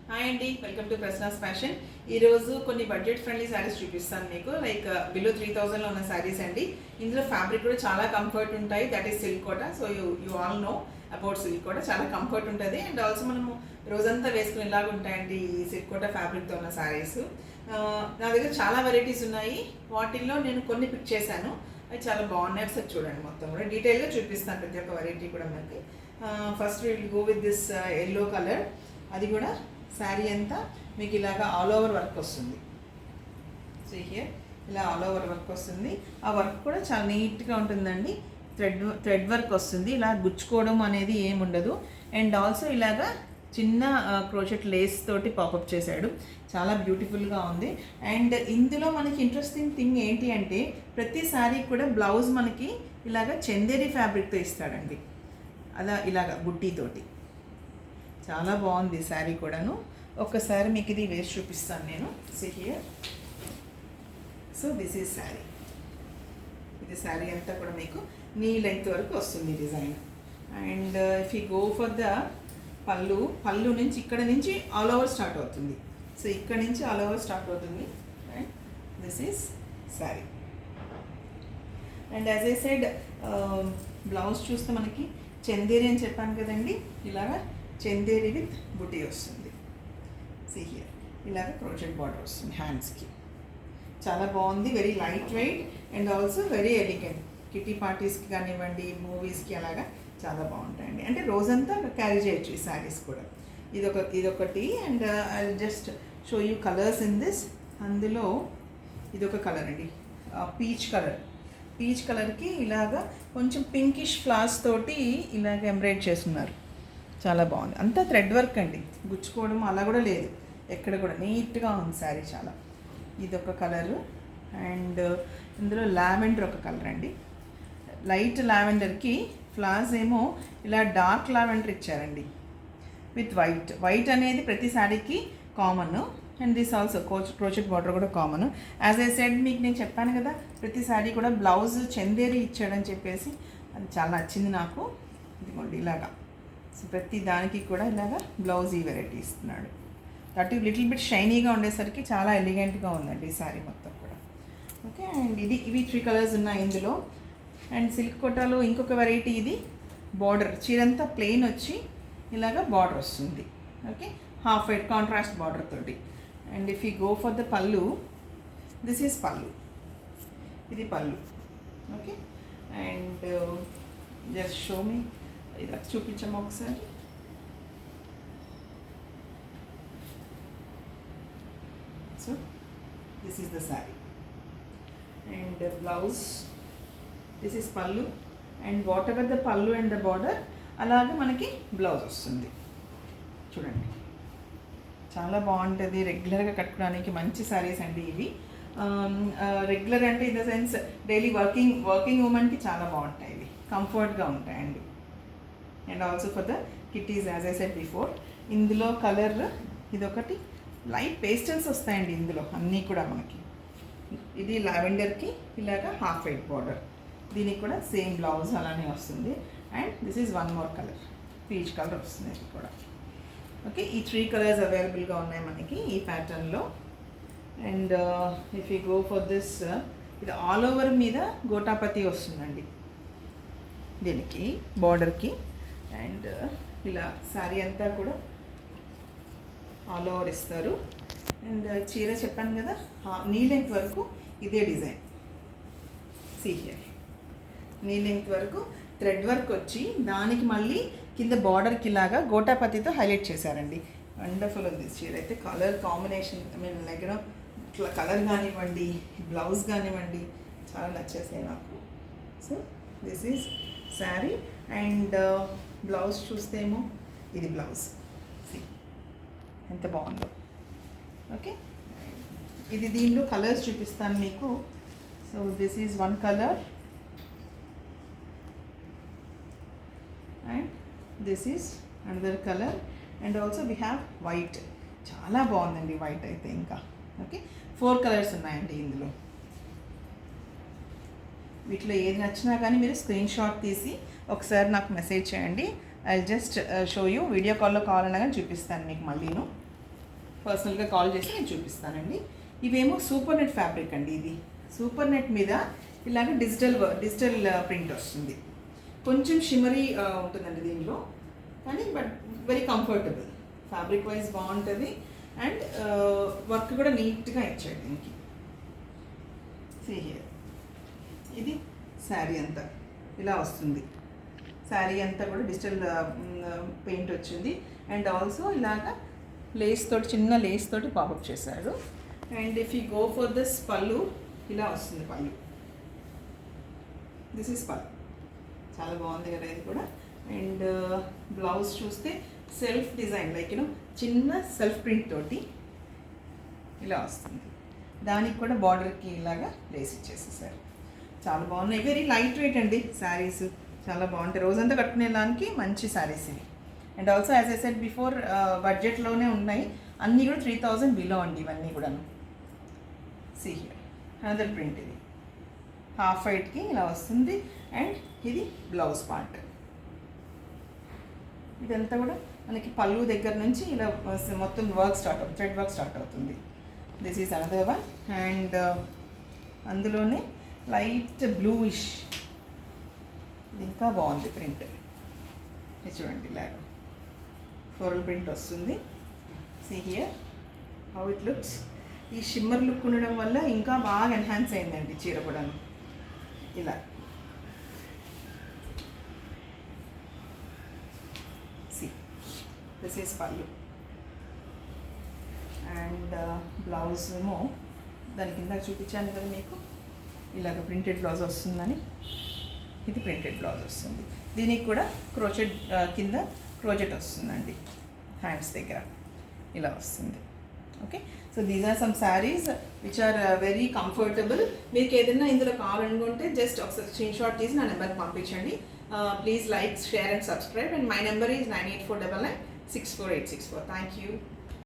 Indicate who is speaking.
Speaker 1: Hi అండి, welcome to Prashna's fashion. ఈరోజు కొన్ని బడ్జెట్ ఫ్రెండ్లీ శారీస్ చూపిస్తాను మీకు. లైక్ బిలో 3000లో ఉన్న శారీస్ అండి. ఇందులో ఫ్యాబ్రిక్ కూడా చాలా కంఫర్ట్ ఉంటాయి. That is silk Kota. So you all know about silk Kota. చాలా కంఫర్ట్ ఉంటుంది అండ్ ఆల్సో మనము రోజంతా వేసుకునేలాగా ఉంటాయండి ఈ సిల్క్ కోట ఫ్యాబ్రిక్తో ఉన్న శారీస్. నా దగ్గర చాలా వెరైటీస్ ఉన్నాయి. వాటిల్లో నేను కొన్ని పిక్ చేశాను. అవి చాలా బాగున్నాయి. ఒకసారి చూడండి, మొత్తం కూడా డీటెయిల్గా చూపిస్తాను ప్రతి ఒక్క వెరైటీ కూడా మనకి. First will go with this yellow colour. అది కూడా శారీ అంతా మీకు ఇలాగా ఆల్ ఓవర్ వర్క్ వస్తుంది. సో హియర్ ఇలా ఆల్ ఓవర్ వర్క్ వస్తుంది. ఆ వర్క్ కూడా చాలా నీట్గా ఉంటుందండి. థ్రెడ్ వర్క్ వస్తుంది. ఇలా గుచ్చుకోవడం అనేది ఏముండదు. అండ్ ఆల్సో ఇలాగా చిన్న క్రోచెట్ లేస్ తోటి పాపప్ చేశాడు. చాలా బ్యూటిఫుల్గా ఉంది. అండ్ ఇందులో మనకి ఇంట్రెస్టింగ్ థింగ్ ఏంటి అంటే ప్రతి శారీ కూడా బ్లౌజ్ మనకి ఇలాగ చందేరి ఫ్యాబ్రిక్తో ఇస్తాడండి. అలా ఇలాగ బుట్టీతోటి చాలా బాగుంది శారీ కూడాను. ఒక్కసారి మీకు ఇది వేసి చూపిస్తాను నేను. So here, so this is sari. ఇది శారీ అంతా కూడా మీకు నీ లెంగ్త్ వరకు వస్తుంది design. And if you go for the పళ్ళు నుంచి ఇక్కడ నుంచి ఆల్ ఓవర్ స్టార్ట్ అవుతుంది. సో ఇక్కడ నుంచి ఆల్ ఓవర్ స్టార్ట్ అవుతుంది. And this is sari. And as I said, blouse చూస్తే మనకి చందేరి అని చెప్పాను కదండి. ఇలాగా చందేరి విత్ బుటీ వస్తుంది. సీ హియర్ ఇలాగ క్రోచెట్ బార్డర్ వస్తుంది హ్యాండ్స్కి. చాలా బాగుంది. Very light weight and also very elegant. Kitty పార్టీస్కి కానివ్వండి, మూవీస్కి అలాగా చాలా బాగుంటాయండి. అంటే రోజంతా క్యారీ చేయొచ్చు ఈ శారీస్ కూడా. ఇదొకటి. And I just show you colours in this. అందులో ఇదొక కలర్ అండి, పీచ్ కలర్కి ఇలాగా కొంచెం పింకిష్ ఫ్లవర్స్ తోటి ఇలాగ ఎంబ్రాయిడ్ చేస్తున్నారు. చాలా బాగుంది. అంతా థ్రెడ్ వర్క్ అండి, గుచ్చుకోవడం అలా కూడా లేదు ఎక్కడ కూడా. నీట్గా ఉంది శారీ చాలా. ఇదొక కలరు. అండ్ ఇందులో లావెండర్ ఒక కలర్ అండి. లైట్ లావెండర్కి ఫ్లవర్స్ ఏమో ఇలా డార్క్ లావెండర్ ఇచ్చారండి విత్ వైట్ అనేది ప్రతి శారీకి common. And this also crochet border కూడా కామన్. యాజ్ ఐ సెడ్, మీకు నేను చెప్పాను కదా ప్రతి శారీ కూడా బ్లౌజ్ చందేరి ఇచ్చాడని చెప్పేసి అది చాలా నచ్చింది నాకు. ఇదిగోండి ఇలాగా. సో ప్రతి దానికి కూడా ఇలాగా బ్లౌజ్ ఈ వెరైటీ ఇస్తున్నాడు. దట్ లిటిల్ బిట్ షైనీగా ఉండేసరికి చాలా ఎలిగెంట్గా ఉందండి ఈ శారీ మొత్తం కూడా. ఓకే. అండ్ ఇవి 3 కలర్స్ ఉన్నాయి ఇందులో. అండ్ సిల్క్ కోటాలో ఇంకొక వెరైటీ. ఇది బార్డర్ చీరంతా ప్లెయిన్ వచ్చి ఇలాగా బార్డర్ వస్తుంది. Okay, half white contrast border తోటి. And if you go for the pallu, this is pallu. ఇది పళ్ళు. Okay. And just show me, ఇలా చూపించాము ఒకసారి. So this is the sari. And blouse, this is pallu. And whatever the pallu and the border, అలాగే మనకి blouse వస్తుంది. చూడండి చాలా బాగుంటుంది. రెగ్యులర్గా కట్టుకోవడానికి మంచి శారీస్ అండి ఇవి. రెగ్యులర్ అంటే in the sense daily working ఉమెన్కి చాలా బాగుంటాయి ఇవి. కంఫర్ట్గా ఉంటాయండి. And also for the kitties, as I said before. ఇందులో కలర్ ఇదొకటి. లైట్ పేస్టల్స్ వస్తాయండి ఇందులో అన్నీ కూడా మనకి. ఇది లావెండర్కి ఇలాగా హాఫ్ వైట్ బార్డర్. దీనికి కూడా సేమ్ బ్లౌజ్ అలానే వస్తుంది. And this is one more colour, peach colour వస్తుంది ఇది కూడా. ఓకే, ఈ 3 కలర్స్ అవైలబుల్గా ఉన్నాయి మనకి ఈ ప్యాటర్న్లో. And if you go for this, ఇది ఆల్ ఓవర్ మీద గోటాపతి వస్తుందండి దీనికి బార్డర్కి. అండ్ ఇలా శారీ అంతా కూడా ఆల్ ఓవర్ ఇస్తారు. అండ్ చీర చెప్పాను కదా, నీ లెంగ్త్ వరకు ఇదే డిజైన్. సీ హియర్, నీ లెంగ్త్ వరకు థ్రెడ్ వర్క్ వచ్చి దానికి మళ్ళీ కింద బార్డర్కి ఇలాగా గోటాపతితో హైలైట్ చేశారండి. వండర్ఫుల్ ఉంది చీర అయితే. Colour combination, I mean like ఇట్లా కలర్ కానివ్వండి, బ్లౌజ్ కానివ్వండి, చాలా నచ్చేసాయి నాకు. So this is sari. And blouse చూస్తేమో ఇది బ్లౌజ్. ఎంత బాగుందో. ఓకే, ఇది దీనిలో కలర్స్ చూపిస్తాను మీకు. So this is one colour and this is another colour. And also we have white. చాలా బాగుందండి వైట్ అయితే ఇంకా. ఓకే, 4 కలర్స్ ఉన్నాయండి ఇందులో. వీటిలో ఏది నచ్చినా కానీ మీరు స్క్రీన్ షాట్ తీసి ఒకసారి నాకు మెసేజ్ చేయండి. I just show you. Video కాల్లో కావాలన్నా కానీ చూపిస్తాను మీకు మళ్ళీను. పర్సనల్గా కాల్ చేసి నేను చూపిస్తానండి. ఇవేమో సూపర్ నెట్ ఫ్యాబ్రిక్ అండి. ఇది సూపర్ నెట్ మీద ఇలాగ డిజిటల్ ప్రింట్ వస్తుంది. కొంచెం షిమరీ ఉంటుందండి దీనిలో, కానీ but very comfortable. Fabric wise బాగుంటుంది అండ్ వర్క్ కూడా నీట్గా ఇచ్చాడు దీనికి. సీ హియర్, ఇది శారీ అంతా ఇలా వస్తుంది. శారీ అంతా కూడా డిజిటల్ పెయింట్ వచ్చింది అండ్ ఆల్సో ఇలాగా లేస్ తోటి, చిన్న లేస్ తోటి పాపప్ చేశారు. And if you go for this పళ్ళు, ఇలా వస్తుంది పళ్ళు. దిస్ ఈస్ పళ్ళు, చాలా బాగుంది కదా ఇది కూడా. అండ్ బ్లౌజ్ చూస్తే సెల్ఫ్ డిజైన్ లైక్ యూనో చిన్న సెల్ఫ్ ప్రింట్ తోటి ఇలా వస్తుంది. దానికి కూడా బార్డర్కి ఇలాగా లేస్ ఇచ్చేసేసారు. చాలా బాగున్నాయి. వెరీ లైట్ వెయిట్ అండి శారీస్, చాలా బాగుంటాయి. రోజంతా కట్టుకునేదానికి మంచి శారీస్ ఇవి. And also as I said before, బడ్జెట్లోనే ఉన్నాయి. అన్నీ కూడా 3000 బిలో అండి ఇవన్నీ కూడాను. సీ హియర్ అనదర్ ప్రింట్, ఇది హాఫ్ వైట్కి ఇలా వస్తుంది. అండ్ ఇది బ్లౌజ్ పార్ట్. ఇదంతా కూడా మనకి పళ్ళు దగ్గర నుంచి ఇలా మొత్తం వర్క్ స్టార్ట్ అవుతుంది, థ్రెడ్ వర్క్ స్టార్ట్ అవుతుంది. This is another one. And అందులోనే లైట్ బ్లూయిష్, ఇది ఇంకా బాగుంది ప్రింట్. ఇది చూడండి, ఇలాగ ఫ్లోరల్ ప్రింట్ వస్తుంది. See here how it looks. ఈ షిమ్మర్ లుక్ ఉండడం వల్ల ఇంకా బాగా ఎన్హాన్స్ అయిందండి చీర కూడా. ఇలా సి దిస్ ఈస్ పళ్ళు. అండ్ బ్లౌజ్ ఏమో దాని కింద చూపించాను కదా మీకు, ఇలాగ ప్రింటెడ్ బ్లౌజ్ వస్తుందని. ఇది ప్రింటెడ్ బ్లౌజ్ వస్తుంది. దీనికి కూడా క్రోచెట్ కింద క్రోచెట్ వస్తుందండి హ్యాండ్స్ దగ్గర, ఇలా వస్తుంది. Okay, so these are some saris which are very comfortable. మీకు ఏదైనా ఇందులో కావాలనుకుంటే జస్ట్ ఒకసారి స్క్రీన్ షాట్ తీసి నా నెంబర్కి పంపించండి. Please like, share and subscribe. And my number is 9849964864. Thank you.